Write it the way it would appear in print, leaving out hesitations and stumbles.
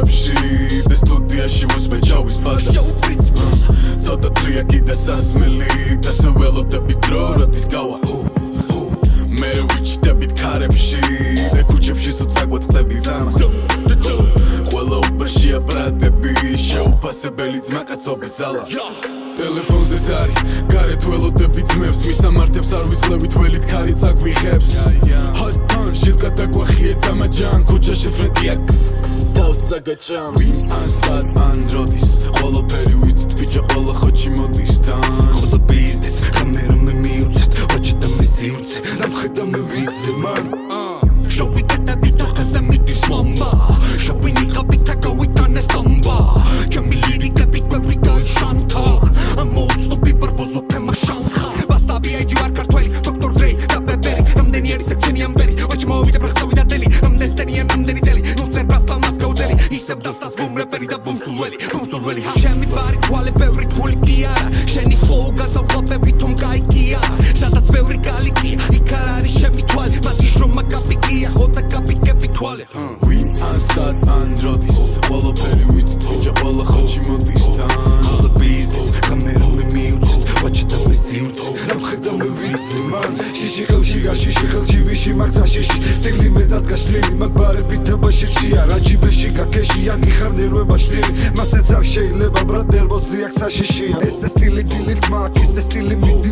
Klubებში და სტუდიაში უსმე ჯავის ბადას ცოტა ტრიაკი და სასმელი და სველოდები დრო როდის გავა მე ვიჩდებით ქარებში და ქუჩებში სულ წაგვაწყდები ზამას ყველა უბანშია ბრატები შეუფასებელი ძმაკაცობის ზალა ტელეფონზე ზარი გარეთ ველოდები ძმებს მისამართებს არ ვისლევით ველით ქარი წაგვიხებს ჰატან შილკა დაგვახიე ძამაჯან ქუჩაში ფრენკია Zagacham Ansad Androdis Ყველაფერი ვიცით ბიჭო ყველა ხოჩი მოდის თან ხოდა ბიზნეს კამერა მე მიუწეთ ვაჭი და მე სივრცე დამხედა მე ვიცე მან შოვი და ბიტო ხასა მიდის ლომბა შოვი ნიღაბი თაკავიტანეს ლომბა ჩემი ლირიკა ბიტყვევრი გაიშანთა ამოუცნო ბიბარბოზო თემა შანხა ბასტაბი აიჯი ვარ ქართველი დოქტორ დრეი და ბებერი ამდენი არის აქ ჩემი ამბერი ვაჭი მოვიდა ბრახტოვი და დელი ამდენსტენიან ამდენი წელი ნუცერ ბრასტალ მასკაუძელი ისევ დასტას ბუმ რეპერი და ბუმსულველი ჩემი ბარი თვალე ბევრი ფული კი არა შენი ფლოუ გაზავხლაპები თომ გაიგია სადაც ბევრი კალიკია იქ არ არის ჩემი თვალი მათი შრომა კაპიკია ხოდა კაპიკები თვალე We ansad Androdis ყველაფერი ვიცით ბიჭო ყველა ხოჩი მოდის თან ხოდა ბიზნეს კამერა მე მიუწეთ ვაჭი და მე სივრცე დამხედა მე ვიცე მან შიში ხელში გაშიში ხელში ვიში მაგსა შიში სტილი მე დადგაშლილი მაგ ბარები თაბაშიშია რაჯიბეში გაკეში ანი ხარ ნერვება შლილი მასეც არ შეიძლება ბრატ ნერვოზი აქ საშიშია ეს სტილი დილით მაგ ეს სტილი მიდი